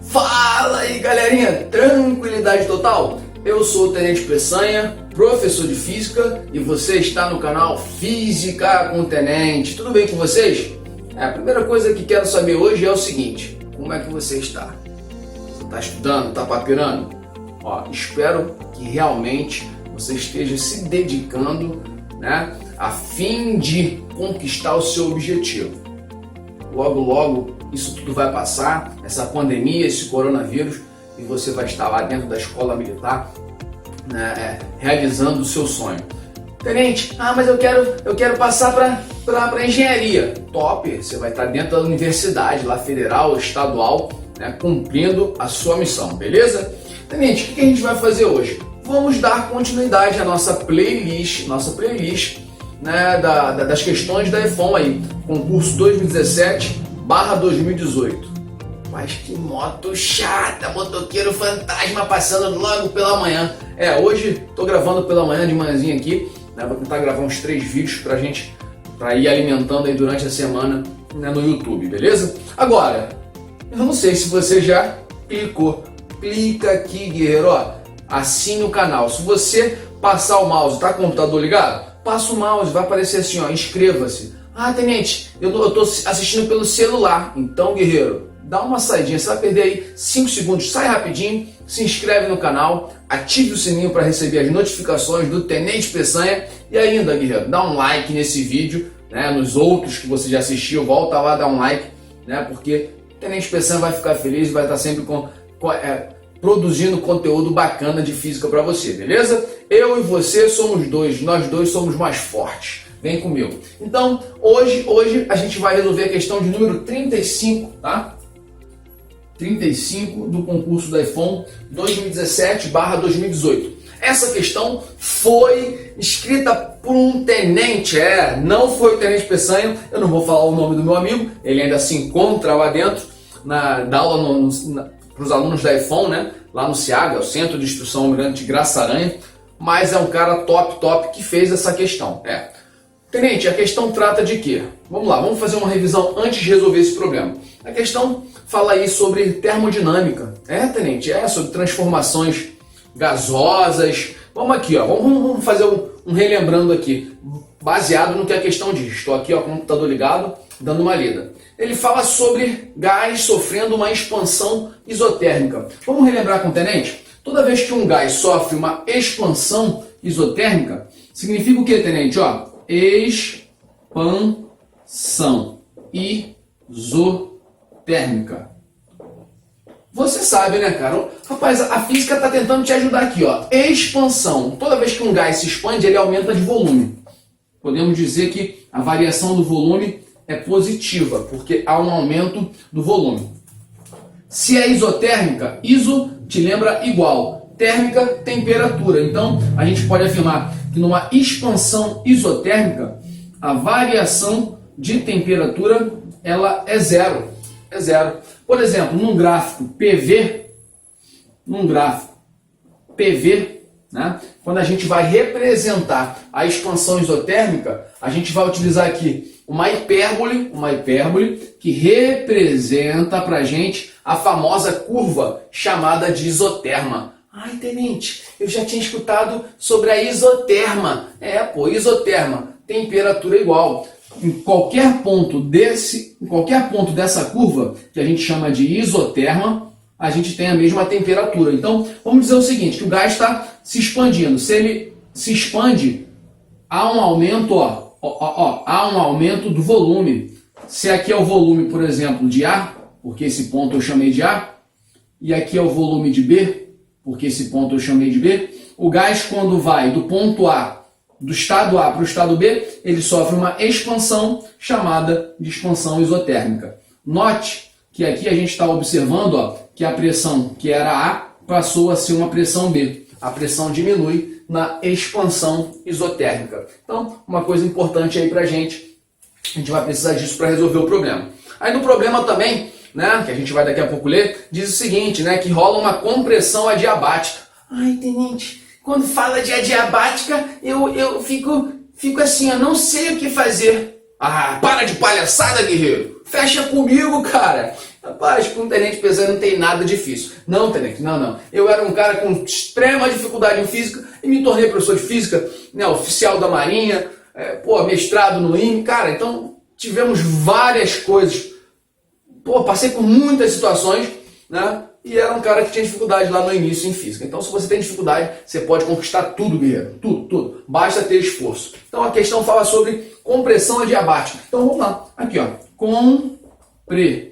Fala aí, galerinha, tranquilidade total? Eu sou o Tenente Peçanha, professor de Física, e você está no canal Física com o Tenente. Tudo bem com vocês? A primeira coisa que quero saber hoje é o seguinte: como é que você está? Você está estudando? Está papirando? Espero que realmente você esteja se dedicando, a fim de conquistar o seu objetivo. Logo, logo, isso tudo vai passar, essa pandemia, esse coronavírus, e você vai estar lá dentro da escola militar, realizando o seu sonho. Tenente, mas eu quero passar para engenharia. Top, você vai estar dentro da universidade, lá federal, estadual, cumprindo a sua missão, beleza? Tenente, o que a gente vai fazer hoje? Vamos dar continuidade à nossa playlist, das questões da EFON aí, concurso 2017/2018. Mas que moto chata, motoqueiro fantasma passando logo pela manhã. Hoje tô gravando pela manhã, de manhãzinha aqui, vou tentar gravar uns 3 vídeos pra ir alimentando aí durante a semana no YouTube, beleza? Agora, eu não sei se você já clicou. Clica aqui, guerreiro, assine o canal. Se você passar o mouse, tá com o computador ligado? Passa o mouse, vai aparecer assim, inscreva-se. Tenente, eu tô assistindo pelo celular. Então, guerreiro, dá uma saidinha, você vai perder aí 5 segundos, sai rapidinho, se inscreve no canal, ative o sininho para receber as notificações do Tenente Peçanha e ainda, guerreiro, dá um like nesse vídeo, nos outros que você já assistiu, volta lá, dá um like, porque o Tenente Peçanha vai ficar feliz e vai estar sempre produzindo conteúdo bacana de física para você, beleza? Eu e você somos nós dois somos mais fortes. Vem comigo. Então, hoje a gente vai resolver a questão de número 35, tá? 35 do concurso da EFON 2017/2018. Essa questão foi escrita por um tenente, não foi o Tenente Peçanha, eu não vou falar o nome do meu amigo, ele ainda se encontra lá dentro, da aula para os alunos da EFON, lá no CIAG, o Centro de Instrução Almirante Graça Aranha, mas é um cara top que fez essa questão. Tenente, a questão trata de quê? Vamos lá, vamos fazer uma revisão antes de resolver esse problema. A questão fala aí sobre termodinâmica. Tenente, sobre transformações gasosas. Vamos aqui, vamos fazer um relembrando aqui, baseado no que a questão diz. Estou aqui, com o computador ligado, dando uma lida. Ele fala sobre gás sofrendo uma expansão isotérmica. Vamos relembrar com o tenente? Toda vez que um gás sofre uma expansão isotérmica, significa o que, tenente? Expansão isotérmica. Você sabe, cara? Rapaz, a física está tentando te ajudar aqui, Expansão. Toda vez que um gás se expande, ele aumenta de volume. Podemos dizer que a variação do volume é positiva, porque há um aumento do volume. Se é isotérmica, iso te lembra igual, térmica, temperatura. Então, a gente pode afirmar que numa expansão isotérmica, a variação de temperatura ela é zero. Por exemplo, num gráfico PV, quando a gente vai representar a expansão isotérmica, a gente vai utilizar aqui uma hipérbole que representa pra gente a famosa curva chamada de isoterma. Tenente, eu já tinha escutado sobre a isoterma. Isoterma, temperatura igual. Em qualquer ponto dessa curva, que a gente chama de isoterma, a gente tem a mesma temperatura. Então, vamos dizer o seguinte, que o gás está se expandindo. Se ele se expande, há um aumento, há um aumento do volume. Se aqui é o volume, por exemplo, de A, porque esse ponto eu chamei de A, e aqui é o volume de B, porque esse ponto eu chamei de B, o gás, quando vai do ponto A, do estado A para o estado B, ele sofre uma expansão chamada de expansão isotérmica. Note que aqui a gente está observando que a pressão que era A passou a ser uma pressão B. A pressão diminui na expansão isotérmica. Então, uma coisa importante aí pra gente, a gente vai precisar disso para resolver o problema. Aí no problema também, que a gente vai daqui a pouco ler, diz o seguinte, que rola uma compressão adiabática. Tenente, quando fala de adiabática, eu fico assim, eu não sei o que fazer. Para de palhaçada, guerreiro. Fecha comigo, cara. Rapaz, com um tenente pesando não tem nada difícil. Não, tenente, não. Eu era um cara com extrema dificuldade em física e me tornei professor de física, né, oficial da Marinha, mestrado no IME. Cara, então tivemos várias coisas. Passei por muitas situações, né? E era um cara que tinha dificuldade lá no início em física. Então, se você tem dificuldade, você pode conquistar tudo, guerreiro. Tudo. Basta ter esforço. Então, a questão fala sobre compressão adiabática. Então, vamos lá. Aqui, ó. Compressão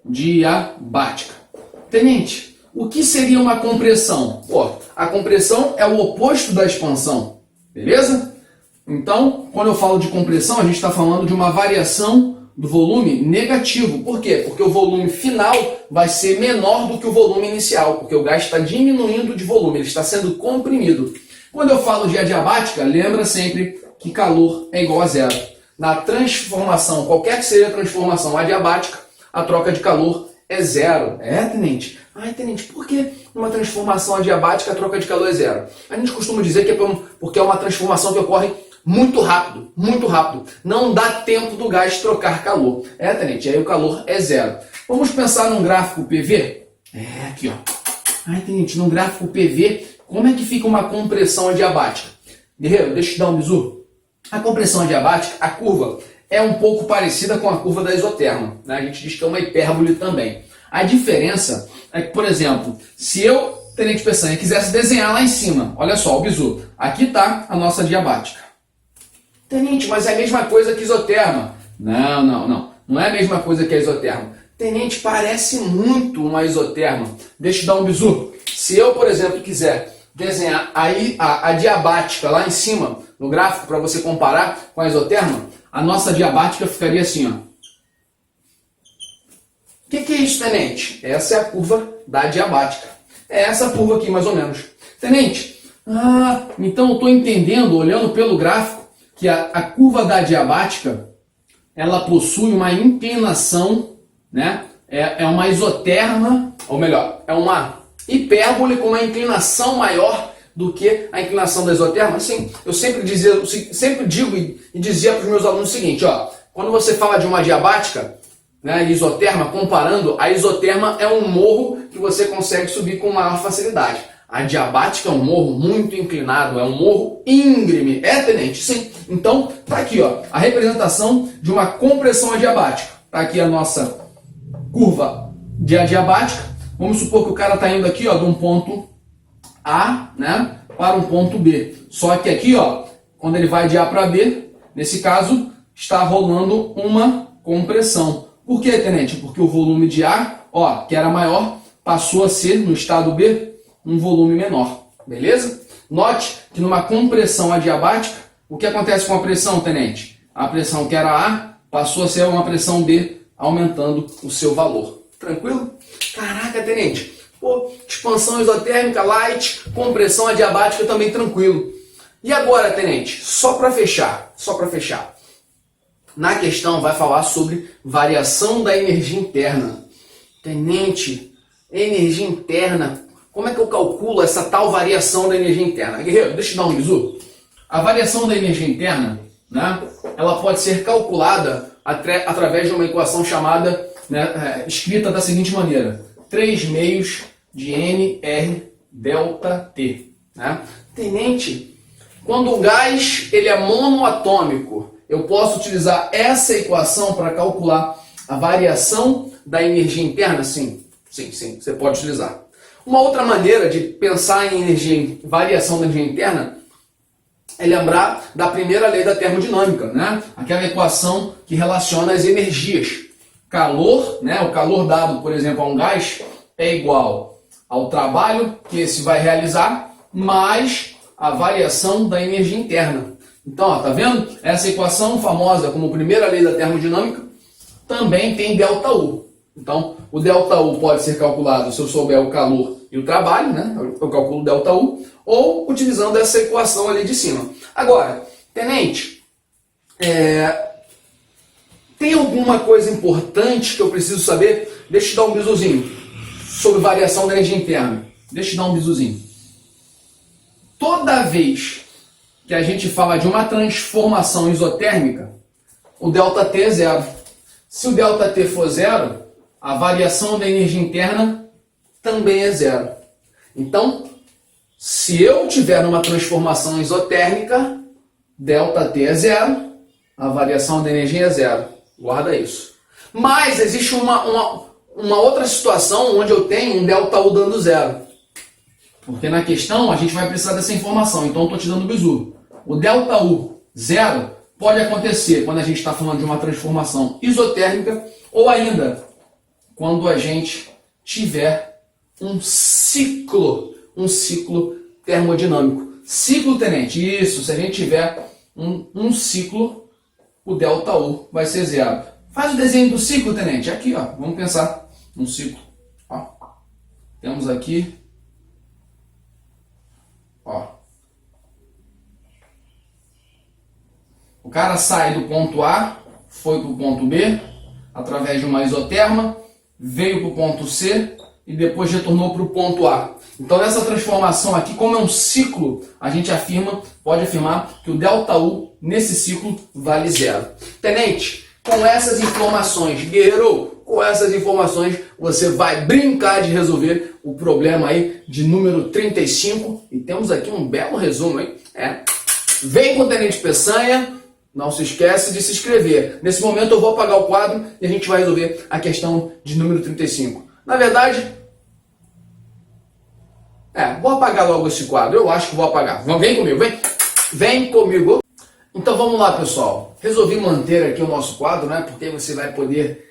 adiabática. Tenente, o que seria uma compressão? A compressão é o oposto da expansão. Beleza? Então, quando eu falo de compressão, a gente está falando de uma variação do volume negativo. Por quê? Porque o volume final vai ser menor do que o volume inicial, porque o gás está diminuindo de volume, ele está sendo comprimido. Quando eu falo de adiabática, lembra sempre que calor é igual a zero. Na transformação, qualquer que seja a transformação adiabática, a troca de calor é zero. Tenente. Tenente, por que numa transformação adiabática a troca de calor é zero? A gente costuma dizer que é porque é uma transformação que ocorre muito rápido. Não dá tempo do gás trocar calor. Tenente, aí o calor é zero. Vamos pensar num gráfico PV? Aqui, ó. Tenente, num gráfico PV, como é que fica uma compressão adiabática? Guerreiro, deixa eu te dar um bizu. A compressão adiabática, a curva, é um pouco parecida com a curva da isoterma, né? A gente diz que é uma hipérbole também. A diferença é que, por exemplo, se eu, tenente Peçanha, quisesse desenhar lá em cima, olha só, o bizu, aqui está a nossa adiabática. Tenente, mas é a mesma coisa que isoterma. Não é a mesma coisa que a isoterma. Tenente, parece muito uma isoterma. Deixa eu dar um bizu. Se eu, por exemplo, quiser desenhar aí a diabática lá em cima, no gráfico, para você comparar com a isoterma, a nossa diabática ficaria assim, ó. O que é isso, tenente? Essa é a curva da diabática. É essa curva aqui, mais ou menos. Tenente, então eu estou entendendo, olhando pelo gráfico, que a curva da diabática, ela possui uma inclinação, né? É uma isoterma, ou melhor, é uma hipérbole com uma inclinação maior do que a inclinação da isoterma. Assim, eu sempre digo e dizia para os meus alunos o seguinte, ó, quando você fala de uma diabática, né, isoterma, comparando, a isoterma é um morro que você consegue subir com maior facilidade. A diabática é um morro muito inclinado, é um morro íngreme. Tenente? Sim. Então, tá aqui, ó, a representação de uma compressão adiabática. Tá aqui a nossa curva de adiabática. Vamos supor que o cara tá indo aqui, ó, de um ponto A, né, para um ponto B. Só que aqui, ó, quando ele vai de A para B, nesse caso, está rolando uma compressão. Por quê, tenente? Porque o volume de A, ó, que era maior, passou a ser, no estado B, um volume menor, beleza? Note que numa compressão adiabática, o que acontece com a pressão, tenente? A pressão que era A passou a ser uma pressão B, aumentando o seu valor. Tranquilo? Caraca, tenente, expansão isotérmica light, compressão adiabática também tranquilo. E agora, tenente, só para fechar, na questão vai falar sobre variação da energia interna. Tenente, energia interna, como é que eu calculo essa tal variação da energia interna? Guerreiro, deixa eu dar um bizu. A variação da energia interna, né, ela pode ser calculada através de uma equação chamada, né, escrita da seguinte maneira: 3/2 de NR delta T. Né? Tenente, quando o gás ele é monoatômico, eu posso utilizar essa equação para calcular a variação da energia interna? Sim, você pode utilizar. Uma outra maneira de pensar em variação da energia interna é lembrar da primeira lei da termodinâmica, né? Aquela equação que relaciona as energias. Calor, né? O calor dado, por exemplo, a um gás é igual ao trabalho que esse vai realizar mais a variação da energia interna. Então, ó, tá vendo? Essa equação famosa como primeira lei da termodinâmica também tem ΔU. Então, o ΔU pode ser calculado se eu souber o calor e o trabalho, né? Eu calculo ΔU, ou utilizando essa equação ali de cima. Agora, tenente, tem alguma coisa importante que eu preciso saber? Deixa eu te dar um bizuzinho sobre variação da energia interna. Deixa eu te dar um bizuzinho. Toda vez que a gente fala de uma transformação isotérmica, o ΔT é zero. Se o ΔT for zero, a variação da energia interna também é zero. Então, se eu tiver uma transformação isotérmica, ΔT é zero, a variação da energia é zero. Guarda isso. Mas existe uma outra situação onde eu tenho um ΔU dando zero. Porque na questão a gente vai precisar dessa informação, então eu estou te dando o bizu. O ΔU zero pode acontecer quando a gente está falando de uma transformação isotérmica ou ainda quando a gente tiver um ciclo termodinâmico. Ciclo, tenente, isso, se a gente tiver um ciclo, o ΔU vai ser zero. Faz o desenho do ciclo, tenente, aqui, ó, vamos pensar num ciclo. Ó. Temos aqui, ó. O cara sai do ponto A, foi para o ponto B, através de uma isoterma, veio para o ponto C e depois retornou para o ponto A. Então, nessa transformação aqui, como é um ciclo, a gente pode afirmar que o ΔU nesse ciclo vale zero. Tenente, com essas informações, guerreiro, com essas informações, você vai brincar de resolver o problema aí de número 35. E temos aqui um belo resumo, hein? Vem com o Tenente Peçanha. Não se esquece de se inscrever. Nesse momento eu vou apagar o quadro e a gente vai resolver a questão de número 35. Na verdade, vou apagar logo esse quadro. Eu acho que vou apagar. Vem comigo, vem. Vem comigo. Então vamos lá, pessoal. Resolvi manter aqui o nosso quadro, né? Porque você vai poder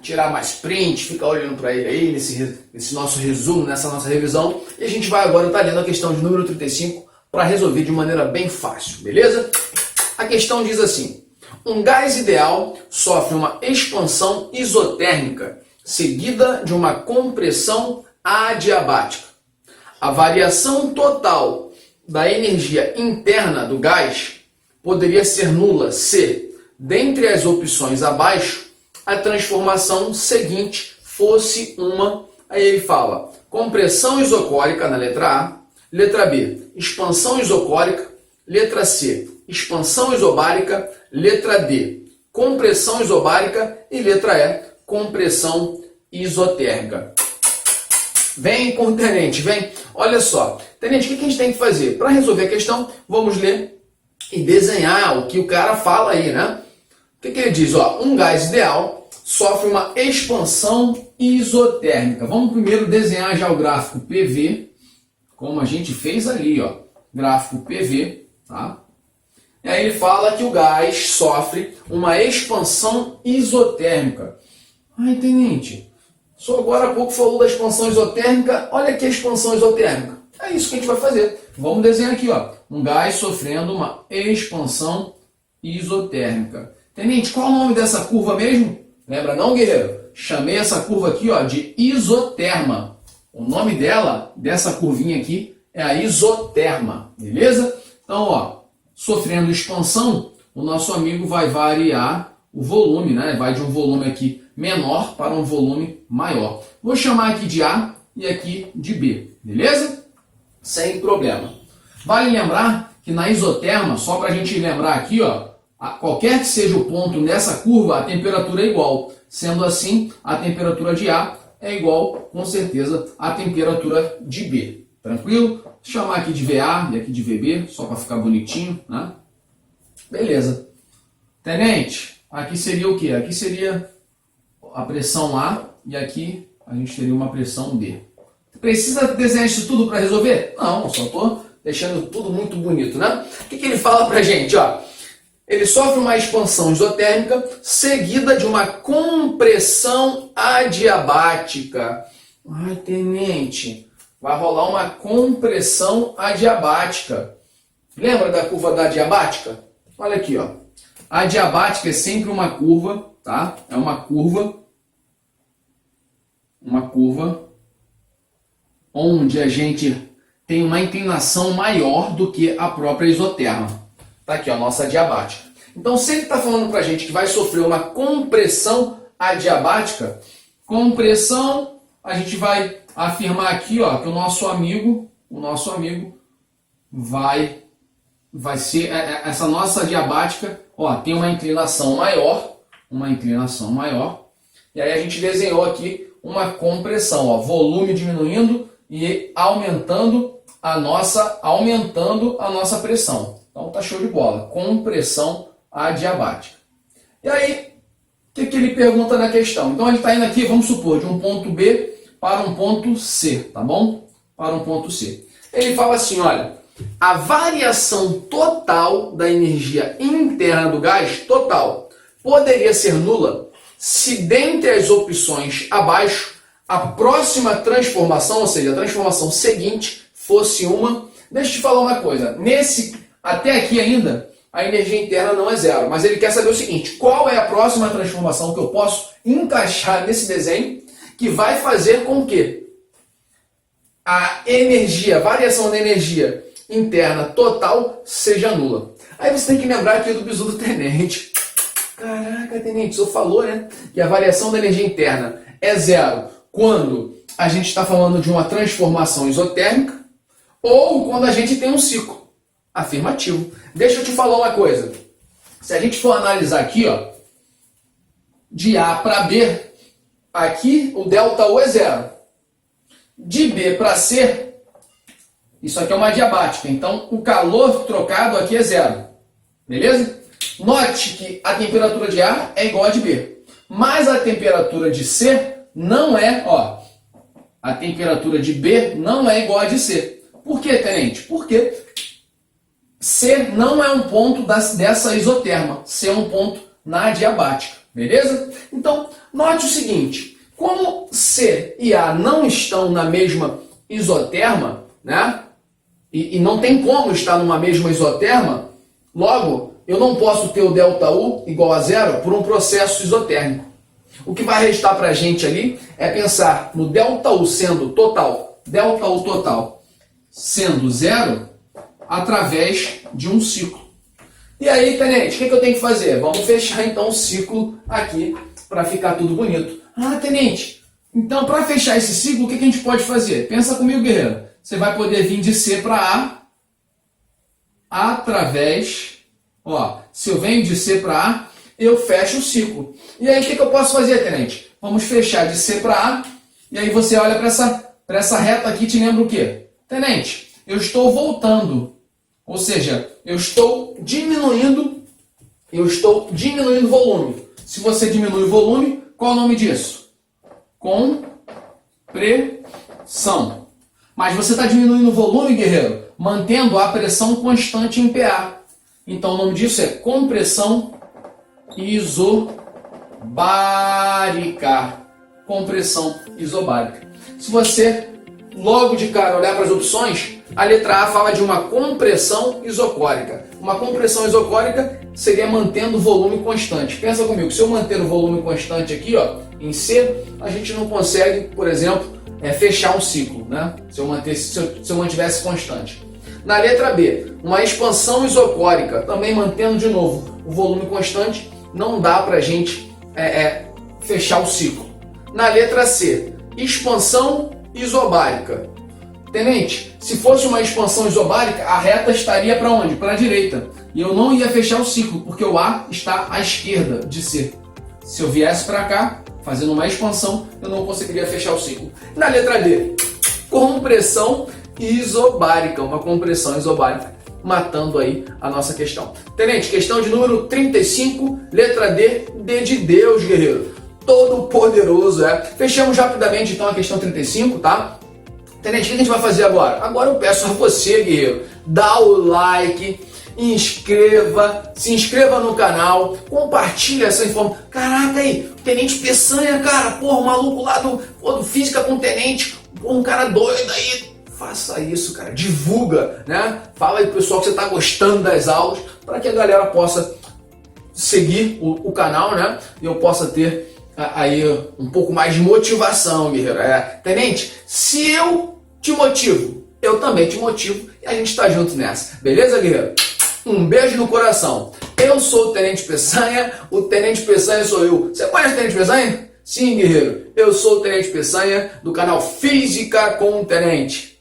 tirar mais print, ficar olhando para ele aí, nesse nosso resumo, nessa nossa revisão. E a gente vai agora estar lendo a questão de número 35 para resolver de maneira bem fácil, beleza? A questão diz assim: um gás ideal sofre uma expansão isotérmica seguida de uma compressão adiabática. A variação total da energia interna do gás poderia ser nula se, dentre as opções abaixo, a transformação seguinte fosse uma, aí ele fala, compressão isocórica na letra A, letra B, expansão isocórica, letra C, expansão isobárica, letra D, compressão isobárica e letra E, compressão isotérmica. Vem com o tenente, vem. Olha só, tenente, o que a gente tem que fazer? Para resolver a questão, vamos ler e desenhar o que o cara fala aí, né? O que ele diz? Ó, um gás ideal sofre uma expansão isotérmica. Vamos primeiro desenhar já o gráfico PV, como a gente fez ali, ó. Gráfico PV, tá? E aí ele fala que o gás sofre uma expansão isotérmica. Ai, tenente, só agora há pouco falou da expansão isotérmica. Olha aqui a expansão isotérmica. É isso que a gente vai fazer. Vamos desenhar aqui, ó. Um gás sofrendo uma expansão isotérmica. Tenente, qual é o nome dessa curva mesmo? Lembra não, guerreiro? Chamei essa curva aqui, ó, de isoterma. O nome dela, dessa curvinha aqui, é a isoterma. Beleza? Então, ó, sofrendo expansão, o nosso amigo vai variar o volume, né? Vai de um volume aqui menor para um volume maior. Vou chamar aqui de A e aqui de B, beleza? Sem problema. Vale lembrar que na isoterma, só para a gente lembrar aqui, ó, qualquer que seja o ponto nessa curva, a temperatura é igual. Sendo assim, a temperatura de A é igual, com certeza, à temperatura de B. Tranquilo? Vou chamar aqui de VA e aqui de VB, só para ficar bonitinho, né? Beleza. Tenente, aqui seria o quê? Aqui seria a pressão A e aqui a gente teria uma pressão B. Precisa desenhar isso tudo para resolver? Não, só estou deixando tudo muito bonito, né? O que ele fala para a gente? Ó, ele sofre uma expansão isotérmica seguida de uma compressão adiabática. Ai, tenente, vai rolar uma compressão adiabática. Lembra da curva da adiabática? Olha aqui, ó. A adiabática é sempre uma curva, tá? É uma curva onde a gente tem uma inclinação maior do que a própria isoterma. Tá aqui, ó, a nossa adiabática. Então, se ele está falando para a gente que vai sofrer uma compressão adiabática, compressão, a gente vai afirmar aqui, ó, que o nosso amigo vai ser, essa nossa adiabática, ó, tem uma inclinação maior, uma inclinação maior. E aí a gente desenhou aqui uma compressão, ó, volume diminuindo e aumentando a nossa pressão. Então tá show de bola, compressão adiabática. E aí, o que ele pergunta na questão? Então ele está indo aqui, vamos supor, de um ponto B para um ponto C, tá bom? Para um ponto C. Ele fala assim, olha, a variação total da energia interna do gás, total, poderia ser nula se dentre as opções abaixo, a próxima transformação, ou seja, a transformação seguinte, fosse uma... Deixa eu te falar uma coisa, até aqui ainda, a energia interna não é zero, mas ele quer saber o seguinte, qual é a próxima transformação que eu posso encaixar nesse desenho que vai fazer com que a variação da energia interna total seja nula. Aí você tem que lembrar aqui do bizu do tenente. Caraca, tenente, o senhor falou, né, que a variação da energia interna é zero quando a gente está falando de uma transformação isotérmica ou quando a gente tem um ciclo. Afirmativo. Deixa eu te falar uma coisa. Se a gente for analisar aqui, ó, de A para B, aqui o ΔU é zero. De B para C, isso aqui é uma adiabática. Então, o calor trocado aqui é zero. Beleza? Note que a temperatura de A é igual a de B. Mas a temperatura de C não é, ó. A temperatura de B não é igual a de C. Por quê, tenente? Porque C não é um ponto dessa isoterma, C é um ponto na adiabática, beleza? Então, note o seguinte, como C e A não estão na mesma isoterma, né? E não tem como estar numa mesma isoterma, logo, eu não posso ter o ΔU igual a zero por um processo isotérmico. O que vai restar para a gente ali é pensar no ΔU sendo total, ΔU total sendo zero, através de um ciclo. E aí, tenente, o que eu tenho que fazer? Vamos fechar então o ciclo aqui para ficar tudo bonito. Ah, tenente, então para fechar esse ciclo, o que a gente pode fazer? Pensa comigo, guerreiro. Você vai poder vir de C para A através, ó, se eu venho de C para A, eu fecho o ciclo. E aí, o que eu posso fazer, tenente? Vamos fechar de C para A, e aí você olha para essa reta aqui, te lembra o quê? Tenente, eu estou voltando. Ou seja, eu estou diminuindo o volume. Se você diminui o volume, qual é o nome disso? Compressão. Mas você está diminuindo o volume, guerreiro, mantendo a pressão constante em PA. Então o nome disso é compressão isobárica. Compressão isobárica. Se você logo de cara olhar para as opções, a letra A fala de uma compressão isocórica. Uma compressão isocórica seria mantendo o volume constante. Pensa comigo, se eu manter o volume constante aqui, ó, em C, a gente não consegue, por exemplo, fechar um ciclo, né? Se eu mantivesse constante. Na letra B, uma expansão isocórica, também mantendo de novo o volume constante, não dá para a gente fechar o ciclo. Na letra C, expansão isobárica. Tenente, se fosse uma expansão isobárica, a reta estaria para onde? Para a direita. E eu não ia fechar o ciclo, porque o A está à esquerda de C. Se eu viesse para cá, fazendo uma expansão, eu não conseguiria fechar o ciclo. Na letra D, compressão isobárica, uma compressão isobárica, matando aí a nossa questão. Tenente, questão de número 35, letra D, D de Deus, guerreiro. Todo poderoso, Fechamos rapidamente então a questão 35, tá? Tenente, o que a gente vai fazer agora? Agora eu peço a você, guerreiro, dá o like, se inscreva no canal, compartilha essa informação. Caraca aí, o Tenente Peçanha, cara, porra, o maluco lá do Física com o Tenente, um cara doido aí. Faça isso, cara, divulga, né? Fala aí pro pessoal que você tá gostando das aulas, para que a galera possa seguir o canal, né? E eu possa ter aí um pouco mais de motivação, guerreiro. Tenente, se eu te motivo, eu também te motivo e a gente tá junto nessa. Beleza, guerreiro? Um beijo no coração. Eu sou o Tenente Peçanha, o Tenente Peçanha sou eu. Você conhece o Tenente Peçanha? Sim, guerreiro. Eu sou o Tenente Peçanha do canal Física com o Tenente.